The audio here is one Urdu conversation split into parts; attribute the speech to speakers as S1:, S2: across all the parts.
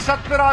S1: 17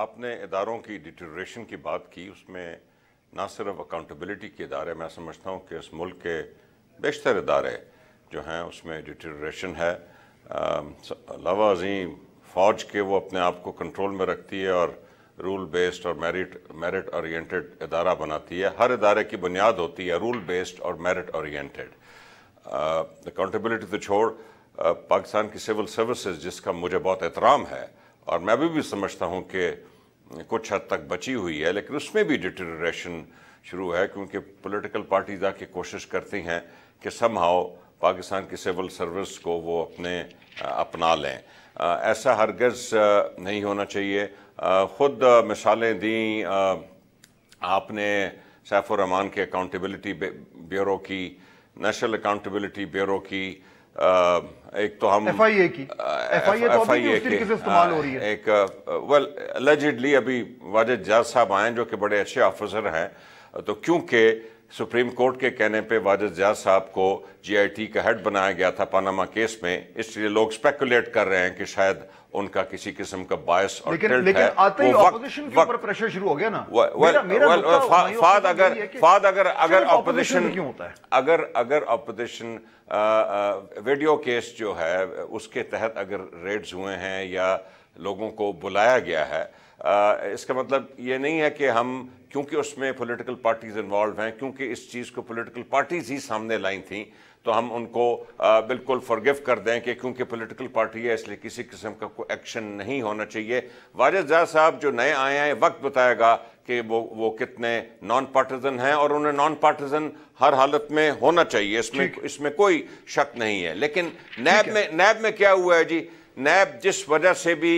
S2: آپ نے اداروں کی ڈیٹیریشن کی بات کی، اس میں نہ صرف اکاؤنٹیبلٹی کے ادارے، میں سمجھتا ہوں کہ اس ملک کے بیشتر ادارے جو ہیں اس میں ڈیٹیریشن ہے. علاوہ ازیں فوج کے وہ اپنے آپ کو کنٹرول میں رکھتی ہے اور رول بیسڈ اور میرٹ اورینٹڈ ادارہ بناتی ہے. ہر ادارے کی بنیاد ہوتی ہے رول بیسڈ اور میرٹ اورینٹڈ. اکاؤنٹیبلٹی تو چھوڑ، پاکستان کی سول سروسز جس کا مجھے بہت احترام ہے اور میں بھی سمجھتا ہوں کہ کچھ حد تک بچی ہوئی ہے، لیکن اس میں بھی ڈیٹیریشن شروع ہے، کیونکہ پولیٹیکل پارٹیز کی کوشش کرتی ہیں کہ سم ہاؤ پاکستان کی سول سروس کو وہ اپنا لیں. ایسا ہرگز نہیں ہونا چاہیے. خود مثالیں دیں آپ نے سیف الرحمان کے اکاؤنٹیبلٹی بیورو کی، نیشنل اکاؤنٹیبلٹی بیورو کی، ایک تو ہم
S3: FIA کی استعمال ہو رہی ہے
S2: ایک allegedly ابھی واجد جاز صاحب آئے جو کہ بڑے اچھے آفیسر ہیں، تو کیونکہ سپریم کورٹ کے کہنے پہ واجد جاز صاحب کو GIT کا ہیڈ بنایا گیا تھا پاناما کیس میں، اس لیے لوگ اسپیکولیٹ کر رہے ہیں کہ شاید ان کا کسی قسم کا باعث اور ٹلٹ ہے.
S3: لیکن آتے ہی اپوزیشن کے اوپر پریشر شروع ہو گیا نا.
S2: فاد اگر اپوزیشن ویڈیو کیس جو ہے اس کے تحت اگر ریڈز ہوئے ہیں یا لوگوں کو بلایا گیا ہے، اس کا مطلب یہ نہیں ہے کہ ہم، کیونکہ اس میں پولیٹیکل پارٹیز انوالو ہیں، کیونکہ اس چیز کو پولیٹیکل پارٹیز ہی سامنے لائیں تھیں، تو ہم ان کو بالکل فرگیو کر دیں کہ کیونکہ پولیٹیکل پارٹی ہے اس لیے کسی قسم کا کوئی ایکشن نہیں ہونا چاہیے. واجد جاز صاحب جو نئے آئے ہیں، وقت بتائے گا کہ وہ کتنے نان پارٹیزن ہیں، اور انہیں نان پارٹیزن ہر حالت میں ہونا چاہیے، اس میں کوئی شک نہیں ہے. لیکن نیب میں کیا ہوا ہے جی؟ نیب جس وجہ سے بھی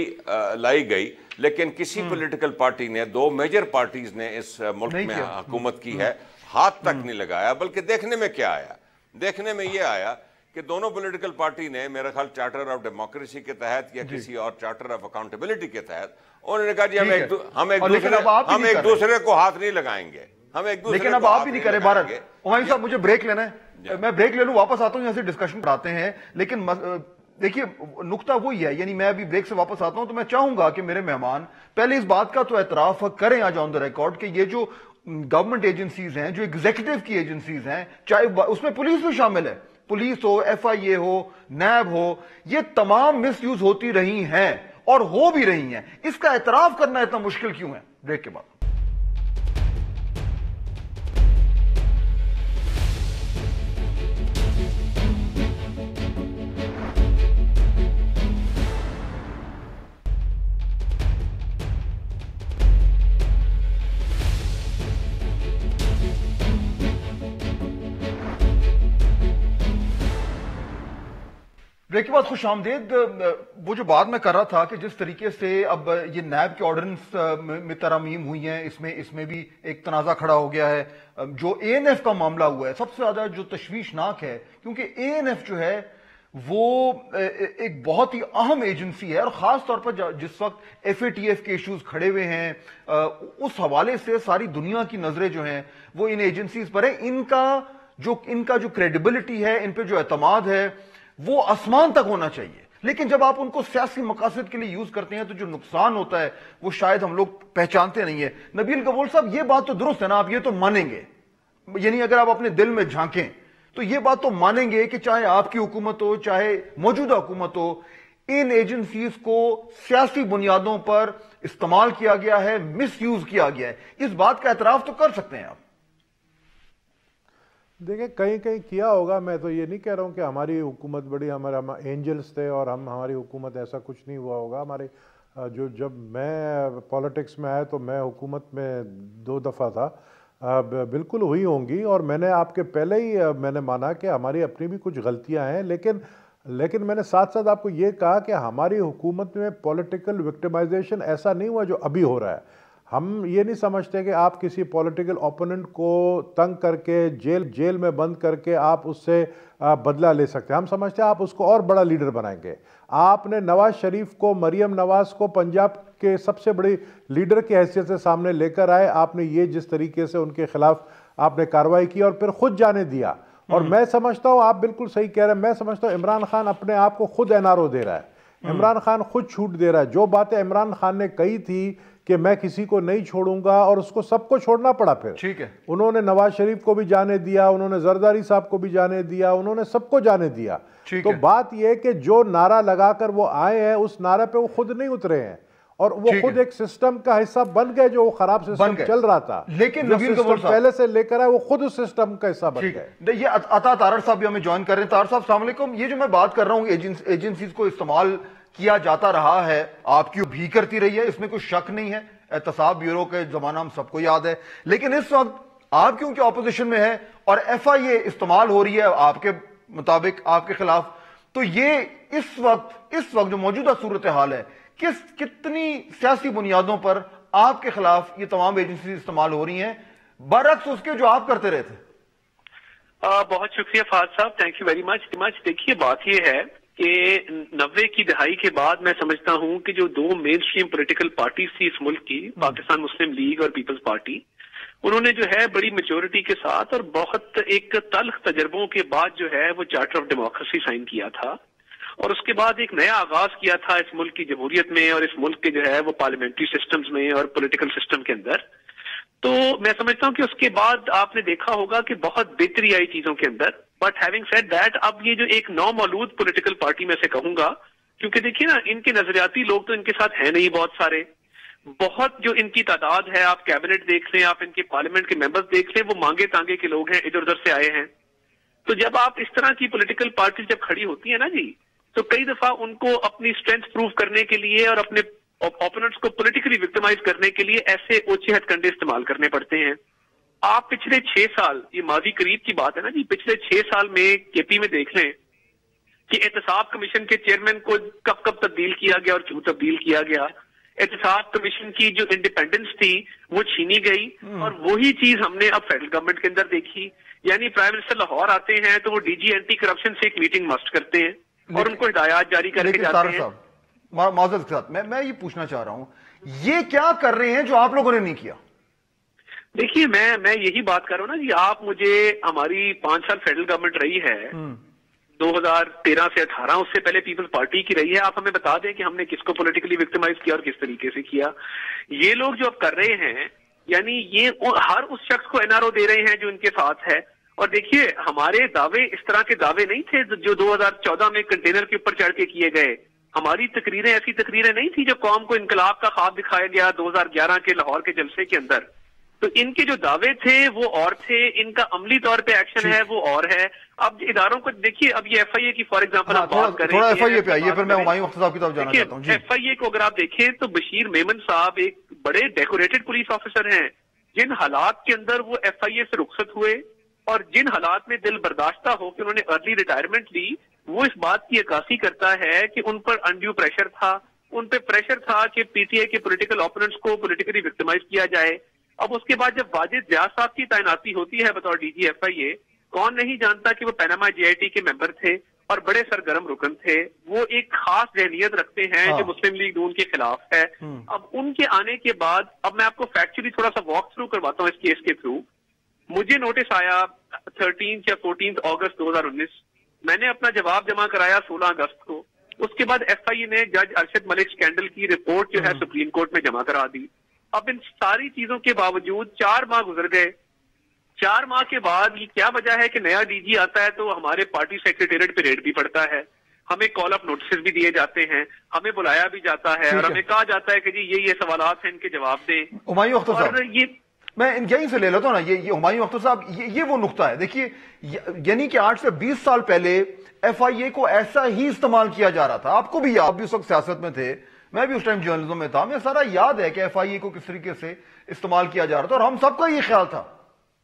S2: لائی گئی، لیکن کسی پولیٹیکل پارٹی نے، دو میجر پارٹیز نے اس ملک میں حکومت کی ہے، ہاتھ تک نہیں لگایا. بلکہ دیکھنے میں کیا آیا؟ دیکھنے میں یہ آیا کہ دونوں پولیٹیکل پارٹی نے، میرا خیال چارٹر آف ڈیموکریسی کے تحت یا کسی اور چارٹر آف اکاؤنٹیبلٹی کے تحت، انہوں نے کہا جی ہم ایک دوسرے کو ہاتھ نہیں لگائیں گے، ہم ایک دوسرے کو.
S3: لیکن اب آپ بھی نہیں کرے بھارت. ہمایوں صاحب مجھے بریک لینا ہے، میں بریک لے لوں، واپس آتا ہوں، یہاں سے ڈسکشن پڑھاتے ہیں. لیکن دیکھیے نقطہ وہی ہے، یعنی میں ابھی بریک سے واپس آتا ہوں تو میں چاہوں گا کہ میرے مہمان پہلے اس بات کا تو اعتراف کریں آج آن دا ریکارڈ کہ یہ جو گورنمنٹ ایجنسیز ہیں، جو ایگزیکٹو کی ایجنسیز ہیں، چاہے اس میں پولیس بھی شامل ہے، پولیس ہو، FIA ہو، نیب ہو، یہ تمام مس یوز ہوتی رہی ہیں اور ہو بھی رہی ہیں. اس کا اعتراف کرنا اتنا مشکل کیوں ہے؟ بریک کے بعد. بریک کے بعد خوش آمدید. وہ جو بات میں کر رہا تھا کہ جس طریقے سے اب یہ نیب کے آرڈیننس میں ترامیم ہوئی ہیں، اس میں بھی ایک تنازع کھڑا ہو گیا ہے. جو ANF کا معاملہ ہوا ہے سب سے زیادہ جو تشویشناک ہے، کیونکہ ANF جو ہے وہ ایک بہت ہی اہم ایجنسی ہے، اور خاص طور پر جس وقت FATF کے ایشوز کھڑے ہوئے ہیں، اس حوالے سے ساری دنیا کی نظریں جو ہیں وہ ان ایجنسیز پر ہیں. ان کا جو کریڈیبلٹی ہے، ان پہ جو اعتماد ہے، وہ آسمان تک ہونا چاہیے. لیکن جب آپ ان کو سیاسی مقاصد کے لیے یوز کرتے ہیں تو جو نقصان ہوتا ہے وہ شاید ہم لوگ پہچانتے نہیں ہیں. نبیل قبول صاحب، یہ بات تو درست ہے نا، آپ یہ تو مانیں گے، یعنی اگر آپ اپنے دل میں جھانکیں تو یہ بات تو مانیں گے کہ چاہے آپ کی حکومت ہو، چاہے موجودہ حکومت ہو، ان ایجنسیز کو سیاسی بنیادوں پر استعمال کیا گیا ہے، مس یوز کیا گیا ہے. اس بات کا اعتراف تو کر سکتے ہیں آپ.
S4: دیکھیں کہیں کیا ہوگا، میں تو یہ نہیں کہہ رہا ہوں کہ ہماری حکومت بڑی، ہمارے اینجلز تھے اور ہماری حکومت ایسا کچھ نہیں ہوا ہوگا. ہمارے جب میں پالیٹکس میں آیا تو میں حکومت میں 2 دفعہ تھا، بالکل ہوئی ہوں گی، اور میں نے آپ کے پہلے ہی میں نے مانا کہ ہماری اپنی بھی کچھ غلطیاں ہیں. لیکن میں نے ساتھ ساتھ آپ کو یہ کہا کہ ہماری حکومت میں پولیٹیکل وکٹمائزیشن ایسا نہیں ہوا جو ابھی ہو رہا ہے. ہم یہ نہیں سمجھتے کہ آپ کسی پولیٹیکل اوپوننٹ کو تنگ کر کے جیل میں بند کر کے آپ اس سے بدلہ لے سکتے ہیں. ہم سمجھتے ہیں آپ اس کو اور بڑا لیڈر بنائیں گے. آپ نے نواز شریف کو، مریم نواز کو پنجاب کے سب سے بڑی لیڈر کی حیثیت سے سامنے لے کر آئے. آپ نے یہ جس طریقے سے ان کے خلاف آپ نے کارروائی کی اور پھر خود جانے دیا. اور میں سمجھتا ہوں آپ بالکل صحیح کہہ رہے ہیں، میں سمجھتا ہوں عمران خان اپنے آپ کو خود NRO دے رہا ہے، عمران خان خود چھوٹ دے رہا ہے. جو باتیں عمران خان نے کہی تھی کہ میں کسی کو نہیں چھوڑوں گا، اور اس کو سب کو چھوڑنا پڑا پھر.
S3: ٹھیک ہے.
S4: انہوں نے نواز شریف کو بھی جانے دیا، انہوں نے زرداری صاحب کو بھی جانے دیا، انہوں نے سب کو جانے دیا. تو بات یہ کہ جو نعرہ لگا کر وہ آئے ہیں اس نعرے پہ وہ خود نہیں اترے ہیں، اور وہ خود ایک سسٹم کا حصہ بن گئے جو خراب سسٹم چل رہا تھا.
S3: لیکن نبیل گبور صاحب
S4: پہلے سے لے کر آئے وہ خود اس سسٹم کا حصہ بن گئے.
S3: یہ عطا تارڑ صاحب بھی ہمیں جوائن کر رہے ہیں. تارڑ صاحب السلام علیکم. یہ جو میں بات کر رہا ہوں ایجنسیز کو استعمال کیا جاتا رہا ہے، آپ کی بھی کرتی رہی ہے، اس میں کوئی شک نہیں ہے. احتساب بیورو کے زمانہ ہم سب کو یاد ہے. لیکن اس وقت آپ کیونکہ اپوزیشن میں ہے اور ایف آئی اے استعمال ہو رہی ہے آپ کے مطابق آپ کے خلاف، تو یہ اس وقت جو موجودہ صورتحال ہے، کتنی سیاسی بنیادوں پر آپ کے خلاف یہ تمام ایجنسیز استعمال ہو رہی ہیں برعکس اس کے جو آپ کرتے رہے تھے؟
S5: بہت شکریہ فہد صاحب، تھینک یو ویری مچ. دیکھیے بات یہ ہے کہ 90 کی دہائی کے بعد میں سمجھتا ہوں کہ جو دو مین سٹریم پولیٹیکل پارٹیز تھی اس ملک کی، پاکستان مسلم لیگ اور پیپلز پارٹی، انہوں نے جو ہے بڑی میچورٹی کے ساتھ اور بہت ایک تلخ تجربوں کے بعد جو ہے وہ چارٹر آف ڈیموکریسی سائن کیا تھا، اور اس کے بعد ایک نیا آغاز کیا تھا اس ملک کی جمہوریت میں اور اس ملک کے جو ہے وہ پارلیمنٹری سسٹمز میں اور پولیٹیکل سسٹم کے اندر. تو میں سمجھتا ہوں کہ اس کے بعد آپ نے دیکھا ہوگا کہ بہت بہتری آئی چیزوں کے اندر. بٹ ہیونگ سیڈ دیٹ، اب یہ جو ایک نو مولود پولیٹیکل پارٹی میں سے کہوں گا، کیونکہ دیکھیے نا ان کے نظریاتی لوگ تو ان کے ساتھ ہیں نہیں بہت سارے، بہت جو ان کی تعداد ہے، آپ کیبنٹ دیکھ لیں، آپ ان کے پارلیمنٹ کے ممبرز دیکھ لیں، وہ مانگے تانگے کے لوگ ہیں، ادھر ادھر سے آئے ہیں. تو جب آپ اس طرح کی پولیٹیکل پارٹی جب کھڑی ہوتی ہیں نا جی، تو کئی دفعہ ان کو اپنی اسٹرینتھ پروف کرنے کے لیے اور اپنے اوپوننٹس کو پولیٹیکلی وکٹمائز کرنے کے لیے ایسے اوچھے ہتھ کنڈے استعمال کرنے پڑتے ہیں. آپ پچھلے 6 سال، یہ ماضی قریب کی بات ہے نا جی، پچھلے 6 سال میں کے پی میں دیکھ لیں کہ احتساب کمیشن کے چیئرمین کو کب تبدیل کیا گیا اور کیوں تبدیل کیا گیا. احتساب کمیشن کی جو انڈیپینڈنس تھی وہ چھینی گئی، اور وہی چیز ہم نے اب فیڈرل گورنمنٹ کے اندر دیکھی. یعنی پرائم منسٹر لاہور آتے ہیں تو وہ ڈی جی اینٹی کرپشن سے ایک میٹنگ مسٹ کرتے ہیں اور ان کو ہدایات جاری کر کے جاتے ہیں.
S3: معذرت کے ساتھ میں یہ پوچھنا چاہ رہا ہوں، یہ کیا کر رہے ہیں جو آپ لوگوں نے نہیں کیا؟
S5: دیکھیے میں یہی بات کر رہا ہوں نا جی، آپ مجھے ہماری 5 سال فیڈرل گورنمنٹ رہی ہے، 2013 سے 18، اس سے پہلے پیپلز پارٹی کی رہی ہے. آپ ہمیں بتا دیں کہ ہم نے کس کو پولیٹیکلی وکٹمائز کیا اور کس طریقے سے کیا. یہ لوگ جو اب کر رہے ہیں، یعنی یہ ہر اس شخص کو این آر او دے رہے ہیں جو ان کے ساتھ ہے. اور دیکھیے ہمارے دعوے اس طرح کے دعوے نہیں تھے جو 2014 میں کنٹینر کے اوپر چڑھ کے کیے گئے. ہماری تقریریں ایسی تقریریں نہیں تھی جو قوم کو انقلاب کا خواب دکھایا گیا 2011 کے لاہور کے جلسے کے اندر. تو ان کے جو دعوے تھے وہ اور تھے، ان کا عملی طور پہ ایکشن ہے وہ اور ہے. اب اداروں کو دیکھیے، اب یہ ایف آئی اے کی فار ایگزامپل آپ بات کر رہے ہیں،
S3: ایف آئی اے پہ آئیے، پھر میں ہمایوں اختر صاحب کی طرف جانا چاہتا ہوں.
S5: ایف آئی اے کو اگر آپ دیکھیں تو بشیر میمن صاحب ایک بڑے ڈیکوریٹڈ پولیس آفیسر ہیں، جن حالات کے اندر وہ ایف آئی اے سے رخصت ہوئے اور جن حالات میں دل برداشتہ ہو کہ انہوں نے ارلی ریٹائرمنٹ لی، وہ اس بات کی عکاسی کرتا ہے کہ ان پر انڈیو پریشر تھا، ان پہ پریشر تھا کہ پی ٹی آئی کے پولیٹیکل اوپوننٹس کو پولیٹیکلی وکٹمائز کیا جائے. اب اس کے بعد جب واجد ریاض صاحب کی تعیناتی ہوتی ہے بطور ڈی جی ایف آئی اے، کون نہیں جانتا کہ وہ پیناما جے آئی ٹی کے ممبر تھے اور بڑے سرگرم رکن تھے. وہ ایک خاص ذہنیت رکھتے ہیں جو مسلم لیگ نون کے خلاف ہے. اب ان کے آنے کے بعد اب میں آپ کو فیکچولی تھوڑا سا واک تھرو کرواتا ہوں اس کیس کے تھرو. مجھے نوٹس آیا 13 یا 14 اگست 2019، میں نے اپنا جواب جمع کرایا 16 اگست کو. اس کے بعد ایف آئی اے نے جج ارشد ملک اسکینڈل کی رپورٹ جو ہے سپریم کورٹ میں جمع کرا دی. اب ان ساری چیزوں کے باوجود 4 ماہ گزر گئے. 4 ماہ کے بعد یہ کیا وجہ ہے کہ نیا ڈی جی آتا ہے تو ہمارے پارٹی سیکریٹریٹ پہ ریڈ بھی پڑتا ہے، ہمیں کال اپ نوٹسز بھی دیے جاتے ہیں، ہمیں بلایا بھی جاتا ہے اور ہمیں کہا جاتا ہے کہ جی یہ سوالات ہیں ان کے جواب دیں.
S3: ہمایوں اختر صاحب،
S5: یہ
S3: میں یہیں سے لے لیتا ہوں نا، یہ ہمایوں اختر صاحب یہ وہ نقطہ ہے. دیکھیے یعنی کہ 8 سے 20 سال پہلے ایف آئی اے کو ایسا ہی استعمال کیا جا رہا تھا. آپ کو بھی، آپ بھی اس وقت سیاست میں تھے، میں بھی اس ٹائم جرنلزم میں تھا، مجھے سارا یاد ہے کہ ایف آئی اے کو کس طریقے سے استعمال کیا جا رہا تھا. اور ہم سب کا یہ خیال تھا،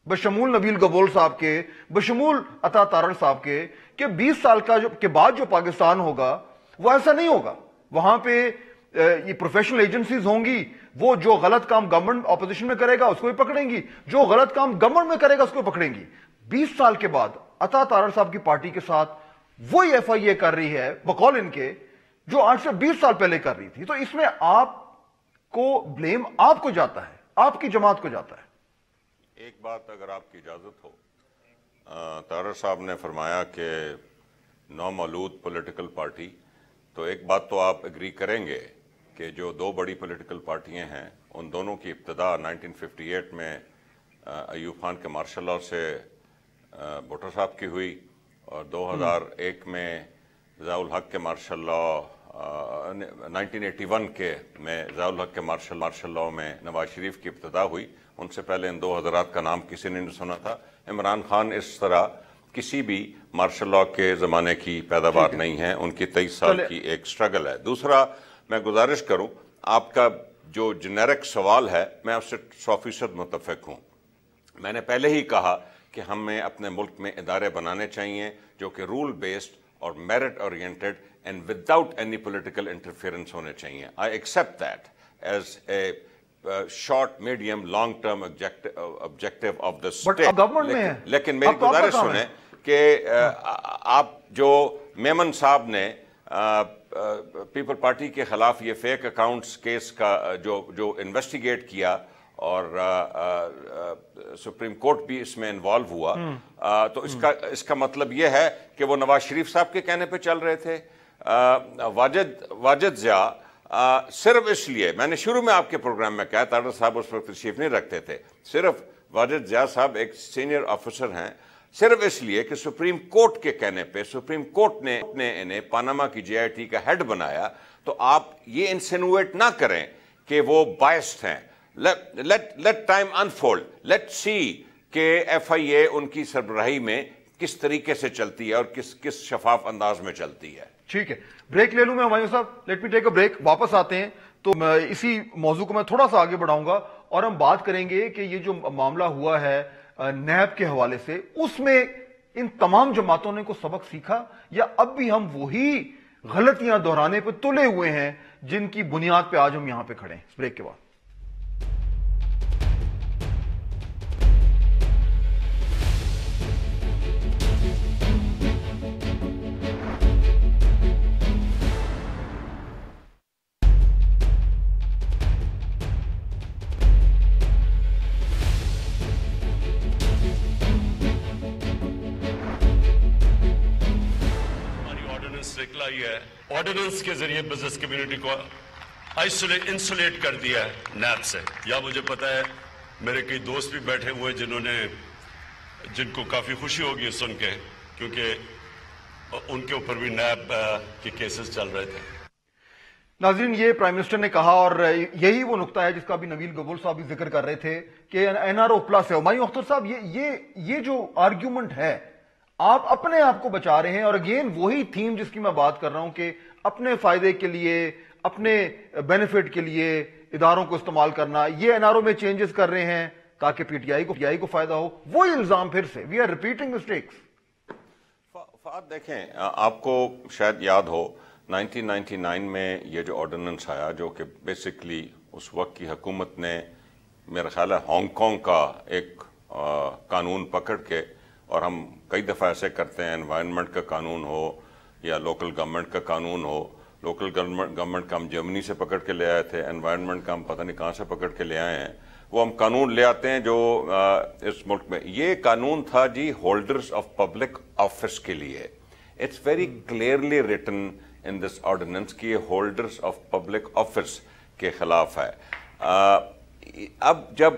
S3: بشمول نبیل گبور صاحب کے، بشمول عطا تارڑ صاحب کے، کہ 20 سال کے بعد جو پاکستان ہوگا وہ ایسا نہیں ہوگا. وہاں پہ یہ پروفیشنل ایجنسیز ہوں گی، وہ جو غلط کام گورنمنٹ اپوزیشن میں کرے گا اس کو بھی پکڑیں گی، جو غلط کام گورنمنٹ میں کرے گا اس کو پکڑیں گی. 20 سال کے بعد عطا تارڑ صاحب کی پارٹی کے ساتھ وہی ایف آئی اے کر رہی ہے بقول ان کے جو 8 سے 20 سال پہلے کر رہی تھی. تو اس میں آپ کو بلیم آپ کو جاتا ہے، آپ کی جماعت کو جاتا ہے.
S2: ایک بات اگر آپ کی اجازت ہو، تارڑ صاحب نے فرمایا کہ نومولود پولیٹیکل پارٹی، تو ایک بات تو آپ اگری کریں گے کہ کہ جو دو بڑی پولیٹیکل پارٹیاں ہیں ان دونوں کی ابتدا 1958 میں ایوب خان کے مارشل لاء سے بھٹو صاحب کی ہوئی، اور 2001 میں ضیاء الحق کے مارشل لاء 1981 کے میں ضیاء الحق کے مارشل لاء میں نواز شریف کی ابتدا ہوئی۔ ان سے پہلے ان دو حضرات کا نام کسی نے نہیں سنا تھا۔ عمران خان اس طرح کسی بھی مارشل لاء کے زمانے کی پیداوار نہیں ہے، ان کی 23 سال کی ایک سٹرگل ہے۔ دوسرا میں گزارش کروں، آپ کا جو جنیرک سوال ہے میں اس سے 100% متفق ہوں۔ میں نے پہلے ہی کہا کہ ہمیں اپنے ملک میں ادارے بنانے چاہیے جو کہ رول بیسڈ اور merit oriented and without any political interference ہونے چاہیے۔ I accept that as a short medium long term objective of the state, لیکن میری گزارش سنیں کہ آپ جو میمن صاحب نے پیپل پارٹی کے خلاف یہ فیک اکاؤنٹس کیس کا جو انویسٹیگیٹ کیا اور سپریم کورٹ بھی اس میں انوالو ہوا، تو اس کا مطلب یہ ہے کہ وہ نواز شریف صاحب کے کہنے پہ چل رہے تھے۔ واجد ضیاء صرف اس لیے، میں نے شروع میں آپ کے پروگرام میں کہا، طاہر صاحب اس وقت تشریف نہیں رکھتے تھے، صرف واجد ضیاء صاحب ایک سینئر آفیسر ہیں، صرف اس لیے کہ سپریم کورٹ کے کہنے پہ سپریم کورٹ نے انہیں پاناما کی JIT کا ہیڈ بنایا، تو آپ یہ انسینویٹ نہ کریں کہ وہ بائسڈ ہیں۔ let time unfold, let's see کہ FIA ان کی سربراہی میں کس طریقے سے چلتی ہے اور کس شفاف انداز میں چلتی ہے۔
S3: ٹھیک ہے، بریک لے لوں میں ہمایوں صاحب، let me take a break, واپس آتے ہیں تو اسی موضوع کو میں تھوڑا سا آگے بڑھاؤں گا اور ہم بات کریں گے کہ یہ جو معاملہ ہوا ہے نیب کے حوالے سے، اس میں ان تمام جماعتوں نے کو سبق سیکھا یا اب بھی ہم وہی غلطیاں دہرانے پہ تلے ہوئے ہیں جن کی بنیاد پہ آج ہم یہاں پہ کھڑے ہیں؟ بریک کے بعد
S6: آرڈیننس کے ذریعے بزنس کمیونٹی کو انسولیٹ کر دیا ہے نیب سے۔ یا مجھے پتا ہے میرے کئی دوست بھی بیٹھے ہوئے جن کو کافی خوشی ہوگی سن کے، کیونکہ ان کے اوپر بھی نیب کے کیسز چل رہے تھے۔
S3: ناظرین، یہ پرائم منسٹر نے کہا اور یہی وہ نقطہ ہے جس کا بھی نویل گگول صاحب بھی ذکر کر رہے تھے کہ NRO پلس ہے۔ ہمایوں اختر صاحب، یہ جو آرگیومنٹ ہے آپ اپنے آپ کو بچا رہے ہیں، اور اگین وہی تھیم جس کی میں بات کر رہا ہوں کہ اپنے فائدے کے لیے، اپنے بینیفٹ کے لیے اداروں کو استعمال کرنا، یہ NRO میں چینجز کر رہے ہیں تاکہ PTI کو فائدہ ہو، وہی الزام پھر سے we are repeating mistakes.
S2: Fahad دیکھیں، آپ کو شاید یاد ہو 1999 میں یہ جو آرڈیننس آیا، جو کہ بیسکلی اس وقت کی حکومت نے میرا خیال ہے ہانگ کانگ کا ایک قانون پکڑ کے، اور ہم کئی دفعہ ایسے کرتے ہیں، انوائرنمنٹ کا قانون ہو یا لوکل گورنمنٹ کا قانون ہو، لوکل گورنمنٹ کا ہم جرمنی سے پکڑ کے لے آئے تھے، انوائرنمنٹ کا ہم پتہ نہیں کہاں سے پکڑ کے لے آئے ہیں، وہ ہم قانون لے آتے ہیں جو اس ملک میں۔ یہ قانون تھا جی ہولڈرز آف پبلک آفس کے لیے۔ It's very clearly written in this ordinance کہ یہ ہولڈرز آف پبلک آفس کے خلاف ہے۔ اب جب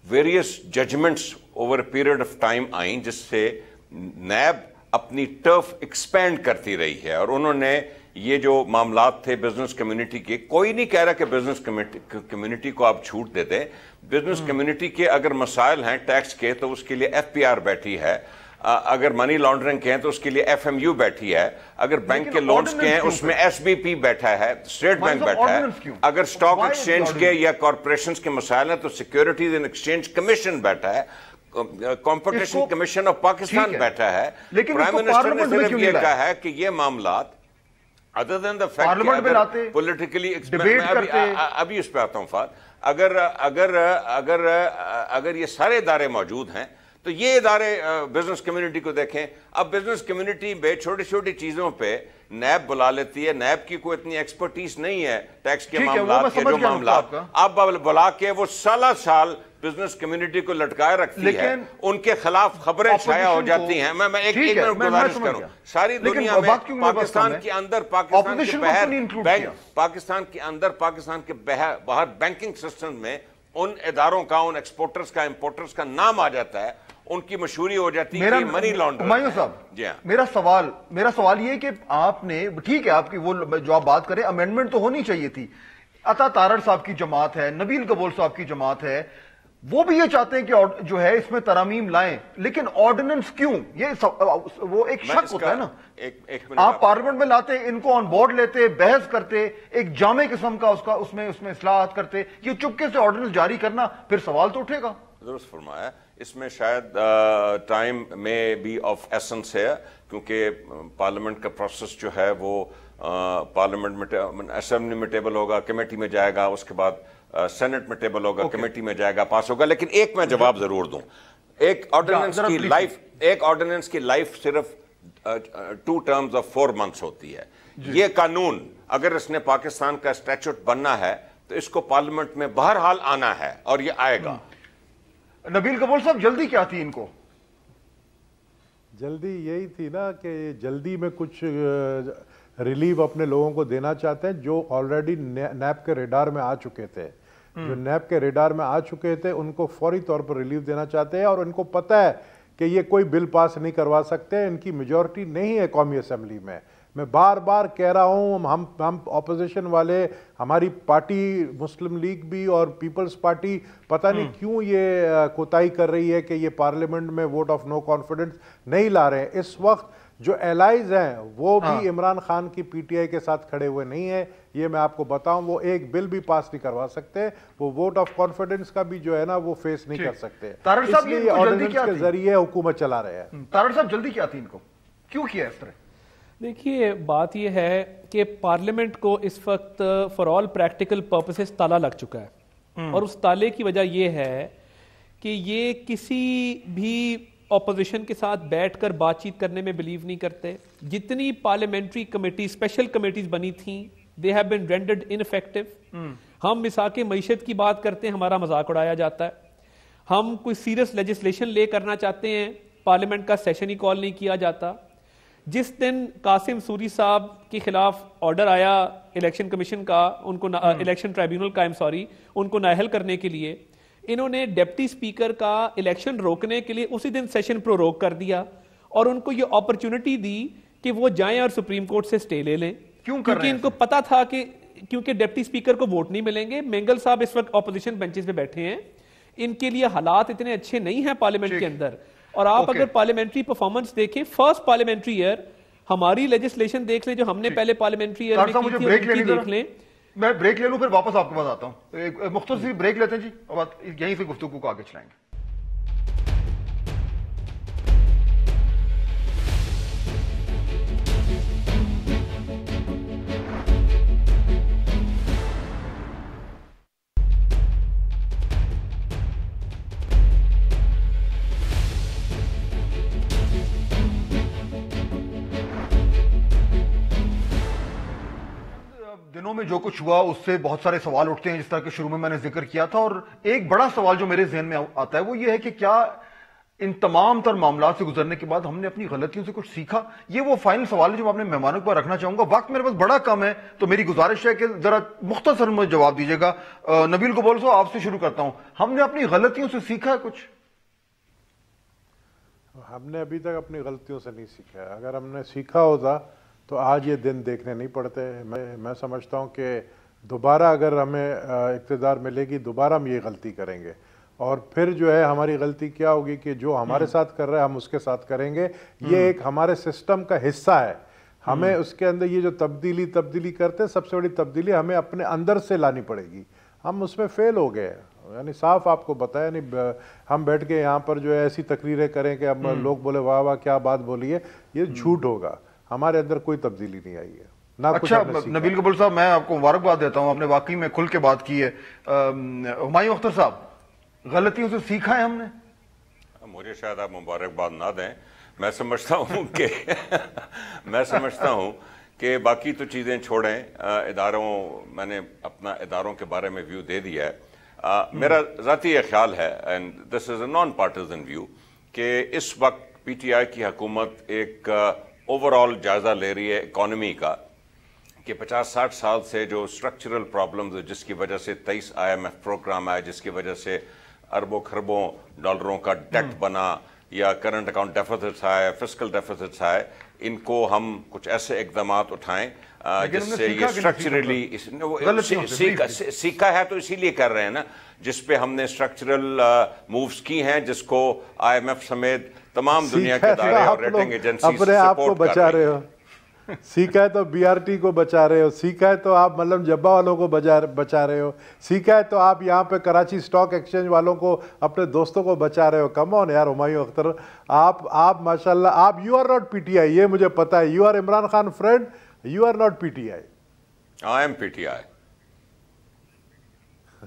S2: various judgments over period of time آئیں جس سے نیب اپنی ٹرف ایکسپینڈ کرتی رہی ہے، اور انہوں نے یہ جو معاملات تھے بزنس کمیونٹی کے، کوئی نہیں کہہ رہا کہ بزنس کمیونٹی کو آپ چھوٹ دے دیں، بزنس کمیونٹی کے اگر مسائل ہیں ٹیکس کے تو اس کے لیے FPR بیٹھی ہے، اگر منی لانڈرنگ کے ہیں تو اس کے لیے FMU بیٹھی ہے، اگر بینک کے لونز کے ہیں اس میں SBP بیٹھا ہے، اسٹیٹ بینک بیٹھا ہے، اگر سٹاک ایکسچینج کے یا کارپوریشنز کے مسائل ہیں تو سیکیورٹیز اینڈ ایکسچینج کمیشن بیٹھا ہے، کمپٹیشن کمیشن آف پاکستان بیٹھا ہے۔ پرائم منسٹر نے صرف یہ کہا ہے کہ یہ معاملات other than the fact کہ پولیٹیکلی ابھی اس پہ آتا ہوں فات، اگر یہ سارے ادارے موجود ہیں تو یہ ادارے بزنس کمیونٹی کو دیکھیں. اب بزنس کمیونٹی میں چھوٹی چھوٹی چیزوں پہ نیب بلا لیتی ہے. نیب کی کوئی اتنی ایکسپرٹیز نہیں ہے ٹیکس کے معاملات کے جو معاملات, اب بلا کے وہ سال بزنس کمیونٹی کو لٹکائے رکھتی ہے, ان کے خلاف خبریں شائع ہو جاتی ہیں. میں ایک منٹ گزارش کروں, ساری دنیا میں پاکستان کے اندر پاکستان کے باہر بینکنگ سسٹم میں ان اداروں کا, ان ایکسپورٹرز کا, امپورٹرز کا نام آ جاتا ہے, ان کی مشہوری ہو جاتی ہے منی لانڈرنگ.
S3: ہمایوں صاحب,
S2: جی ہاں,
S3: میرا سوال یہ کہ آپ نے, ٹھیک ہے آپ کی وہ جو آپ بات کریں امینڈمنٹ تو ہونی چاہیے تھی. عطا تارڑ صاحب کی جماعت ہے, نبیل قبول صاحب کی جماعت ہے, وہ بھی یہ چاہتے ہیں کہ جو ہے اس میں ترامیم لائیں, لیکن آرڈیننس کیوں؟ یہ وہ ایک شک ہوتا ہے نا. آپ پارلیمنٹ میں لاتے, ان کو آن بورڈ لیتے, بحث کرتے, ایک جامع قسم کا اس میں اصلاحات کرتے, یہ چپکے سے آرڈیننس جاری کرنا, پھر سوال تو اٹھے گا.
S2: درست فرمایا. اس میں شاید ٹائم میں بھی آف ایسنس ہے, کیونکہ پارلیمنٹ کا پروسیس جو ہے وہ پارلیمنٹ میں اسمبلی میں ٹیبل ہوگا, کمیٹی میں جائے گا, اس کے بعد سینٹ میں ٹیبل ہوگا, کمیٹی میں جائے گا, پاس ہوگا. لیکن ایک میں جواب ضرور دوں, ایک آرڈیننس کی لائف صرف 2 terms of 4 months ہوتی ہے. یہ قانون اگر اس نے پاکستان کا اسٹیچوٹ بننا ہے تو اس کو پارلیمنٹ میں بہرحال آنا ہے, اور یہ آئے گا.
S3: نبیل قبول صاحب, جلدی کیا تھی ان کو؟
S4: جلدی یہی تھی نا کہ جلدی میں کچھ ریلیو اپنے لوگوں کو دینا چاہتے ہیں جو آلریڈی نیب کے ریڈار میں آ چکے تھے. جو نیب کے ریڈار میں آ چکے تھے ان کو فوری طور پر ریلیو دینا چاہتے ہیں, اور ان کو پتہ ہے کہ یہ کوئی بل پاس نہیں کروا سکتے, ان کی میجورٹی نہیں ہے قومی اسمبلی میں. میں بار بار کہہ رہا ہوں, ہم اپوزیشن والے, ہماری پارٹی مسلم لیگ بھی اور پیپلز پارٹی پتہ نہیں کیوں یہ کوتاہی کر رہی ہے کہ یہ پارلیمنٹ میں ووٹ آف نو کانفیڈنس نہیں لا رہے ہیں. اس وقت جو الائز ہیں وہ بھی عمران خان کی پی ٹی آئی کے ساتھ کھڑے ہوئے نہیں ہیں. یہ میں آپ کو بتاؤں, وہ ایک بل بھی پاس نہیں کروا سکتے, وہ ووٹ آف کانفیڈنس کا بھی جو ہے نا وہ فیس نہیں کر سکتے. اس لیے یہ آرڈیننس کے ذریعے حکومت چلا رہے ہیں.
S3: تارڑ صاحب, جلدی کیا تھی ان کو, کیوں کیا اس طرح؟
S7: دیکھیے بات یہ ہے کہ پارلیمنٹ کو اس وقت فار آل پریکٹیکل پرپسز تالا لگ چکا ہے, اور اس تالے کی وجہ یہ ہے کہ یہ کسی بھی اپوزیشن کے ساتھ بیٹھ کر بات چیت کرنے میں بلیو نہیں کرتے. جتنی پارلیمنٹری کمیٹی, اسپیشل کمیٹیز بنی تھیں, دے ہیو بین رینڈرڈ انفیکٹو. ہم مساق معیشت کی بات کرتے ہیں, ہمارا مذاق اڑایا جاتا ہے. ہم کوئی سیریس لیجسلیشن لے کرنا چاہتے ہیں, پارلیمنٹ کا سیشن ہی کال نہیں کیا جاتا. جس دن قاسم سوری صاحب کے خلاف آرڈر آیا الیکشن کمیشن کا, ان کو الیکشن ٹرائبیونل کا, ان کو نااہل کرنے کے لیے, انہوں نے ڈپٹی سپیکر کا الیکشن روکنے کے لیے اسی دن سیشن پروروگ کر دیا, اور ان کو یہ اپرچونٹی دی کہ وہ جائیں اور سپریم کورٹ سے سٹے لے لیں. کیونکہ ان کو پتا تھا کہ کیونکہ ڈپٹی سپیکر کو ووٹ نہیں ملیں گے. مینگل صاحب اس وقت اپوزیشن بینچز پہ بیٹھے ہیں, ان کے لیے حالات اتنے اچھے نہیں ہیں پارلیمنٹ کے اندر. اور آپ اگر پارلیمنٹری پرفارمنس دیکھیں, فرسٹ پارلیمنٹری ایئر, ہماری لیجسلیشن دیکھ لیں جو ہم نے پہلے پارلیمنٹری ایئر میں کی تھی, ان کی دیکھ لیں.
S3: میں بریک لے لوں, پھر واپس آپ کے پاس آتا ہوں. ایک مختصر سی بریک لیتے ہیں جی, اور یہیں سے گفتگو کو آگے چلائیں گے. دنوں میں جو کچھ ہوا اس سے بہت سارے سوال اٹھتے ہیں, جس طرح کہ شروع میں نے ذکر کیا تھا. اور ایک بڑا سوال جو میرے ذہن میں آتا ہے وہ یہ ہے کہ کیا ان تمام تر معاملات سے گزرنے کے بعد ہم نے اپنی غلطیوں سے کچھ سیکھا؟ یہ وہ فائنل سوال ہے جو اپنے مہمانوں کو رکھنا چاہوں گا. وقت میرے پاس بڑا کم ہے, تو میری گزارش ہے کہ ذرا مختصر مجھے جواب دیجیے گا. نبیل قبول صاحب, آپ سے شروع کرتا ہوں. ہم نے اپنی غلطیوں سے سیکھا کچھ؟
S4: ہم نے ابھی تک اپنی غلطیوں سے نہیں سیکھا. اگر ہم نے سیکھا ہوتا تو آج یہ دن دیکھنے نہیں پڑتے. میں سمجھتا ہوں کہ دوبارہ اگر ہمیں اقتدار ملے گی, دوبارہ ہم یہ غلطی کریں گے, اور پھر جو ہے ہماری غلطی کیا ہوگی کہ جو ہمارے ساتھ کر رہے ہیں ہم اس کے ساتھ کریں گے. یہ ایک ہمارے سسٹم کا حصہ ہے. ہمیں اس کے اندر یہ جو تبدیلی کرتے, سب سے بڑی تبدیلی ہمیں اپنے اندر سے لانی پڑے گی. ہم اس میں فیل ہو گئے, یعنی صاف آپ کو بتایا, یعنی ہم بیٹھ کے یہاں پر جو ہے ایسی تقریریں کریں کہ اب لوگ بولے واہ واہ کیا بات بولی ہے, یہ جھوٹ ہوگا. ہمارے اندر کوئی تبدیلی نہیں آئی ہے.
S3: اچھا نبیل قبول صاحب, میں آپ کو مبارکباد دیتا ہوں, آپ نے واقعی میں کھل کے بات کی ہے. ہمایوں اختر صاحب, غلطیوں سے سیکھا ہے ہم نے؟
S2: مجھے شاید آپ مبارکباد نہ دیں. میں سمجھتا ہوں کہ باقی تو چیزیں چھوڑیں. میں نے اپنا اداروں کے بارے میں ویو دے دیا ہے. میرا ذاتی یہ خیال ہے, and this is a non partisan view, کہ اس وقت پی ٹی آئی کی حکومت ایک اوور آل جائزہ لے رہی ہے اکانومی کا, کہ 50-60 سال سے جو اسٹرکچرل پرابلمز جس کی وجہ سے 23 IMF پروگرام آئے, جس کی وجہ سے اربوں خربوں ڈالروں کا ڈیٹ بنا, یا کرنٹ اکاؤنٹ ڈیفیسٹس آئے, فسکل ڈیفیسٹس آئے, ان کو ہم کچھ ایسے اقدامات اٹھائیں جس سے یہ اسٹرکچرلی سیکھا ہے, تو اسی لیے کر رہے ہیں نا, جس پہ ہم نے اسٹرکچرل مووز کی ہیں, جس کو IMF سمیت تمام دنیا کے ادارے اور ریٹنگ ایجنسیز سپورٹ کر رہے ہیں.
S4: سیکھا ہے تو BRT کو بچا رہے ہو, سیکھا ہے تو آپ مطلب جبا والوں کو بچا رہے ہو, سیکھا ہے تو آپ یہاں پہ کراچی سٹاک ایکسچینج والوں کو, اپنے دوستوں کو بچا رہے ہو. کم آن یار ہمایوں اختر, آپ ماشاءاللہ, آپ you are not P T I, یہ مجھے پتا ہے. You are Imran Khan friend, you are not P T I.
S2: I am P T I.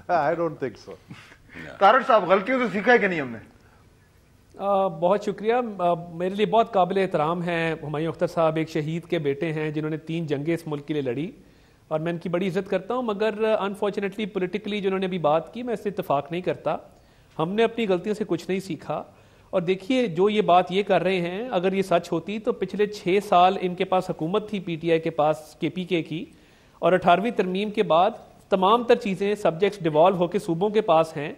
S4: I don't think so.
S3: Tariq sahab, غلطیوں سے سیکھا ہے کہ نہیں ہم نے؟
S7: بہت شکریہ. میرے لیے بہت قابل احترام ہیں ہمایوں اختر صاحب, ایک شہید کے بیٹے ہیں جنہوں نے 3 جنگیں اس ملک کے لیے لڑی, اور میں ان کی بڑی عزت کرتا ہوں. مگر انفارچونیٹلی پولیٹیکلی جنہوں نے ابھی بات کی, میں اس سے اتفاق نہیں کرتا. ہم نے اپنی غلطیوں سے کچھ نہیں سیکھا. اور دیکھیے, جو یہ بات یہ کر رہے ہیں, اگر یہ سچ ہوتی تو پچھلے 6 سال ان کے پاس حکومت تھی پی ٹی آئی کے پاس, KPK کی, اور 18ویں ترمیم کے بعد تمام تر چیزیں سبجیکٹس ڈیوالو ہو کے صوبوں کے پاس ہیں.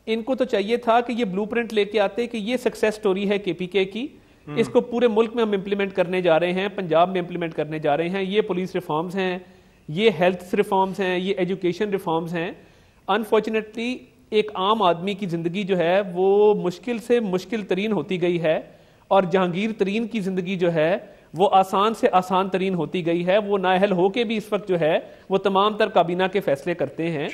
S7: ان کو تو چاہیے تھا کہ یہ بلو پرنٹ لے کے آتے کہ یہ سکسیس سٹوری ہے KPK کی, اس کو پورے ملک میں ہم امپلیمنٹ کرنے جا رہے ہیں, پنجاب میں امپلیمنٹ کرنے جا رہے ہیں. یہ پولیس ریفارمز ہیں, یہ ہیلتھ ریفارمز ہیں, یہ ایجوکیشن ریفارمز ہیں. انفارچونیٹلی ایک عام آدمی کی زندگی جو ہے وہ مشکل سے مشکل ترین ہوتی گئی ہے, اور جہانگیر ترین کی زندگی جو ہے وہ آسان سے آسان ترین ہوتی گئی ہے. وہ نااہل ہو کے بھی اس وقت جو ہے وہ تمام تر کابینہ کے فیصلے کرتے ہیں.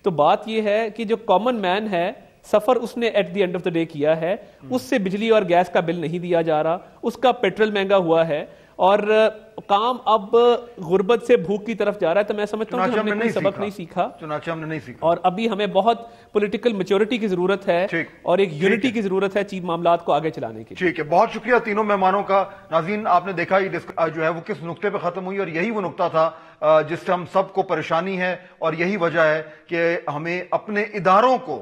S7: تو بات یہ ہے کہ جو کامن مین ہے, سفر اس نے at the end of the day کیا ہے, اس سے بجلی اور گیس کا بل نہیں دیا جا رہا, اس کا پیٹرول مہنگا ہوا ہے, اور کام اب غربت سے بھوک کی طرف جا رہا ہے. تو میں سمجھتا ہوں کہ ہم نے کوئی سبق نہیں سیکھا,
S3: چنانچہ ہم نے نہیں سیکھا,
S7: اور ابھی ہمیں بہت پولیٹیکل میچورٹی کی ضرورت ہے, اور ایک یونٹی کی ضرورت ہے چیز معاملات کو آگے چلانے کی.
S3: ٹھیک ہے, بہت شکریہ تینوں مہمانوں کا. ناظرین, آپ نے دیکھا یہ جو ہے وہ کس نقطے پہ ختم ہوئی, اور یہی وہ نقطہ تھا جس سے ہم سب کو پریشانی ہے, اور یہی وجہ ہے کہ ہمیں اپنے اداروں کو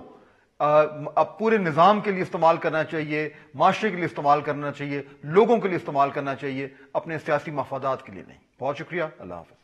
S3: اب پورے نظام کے لیے استعمال کرنا چاہیے, معاشرے کے لیے استعمال کرنا چاہیے, لوگوں کے لیے استعمال کرنا چاہیے, اپنے سیاسی مفادات کے لیے نہیں. بہت شکریہ, اللہ حافظ.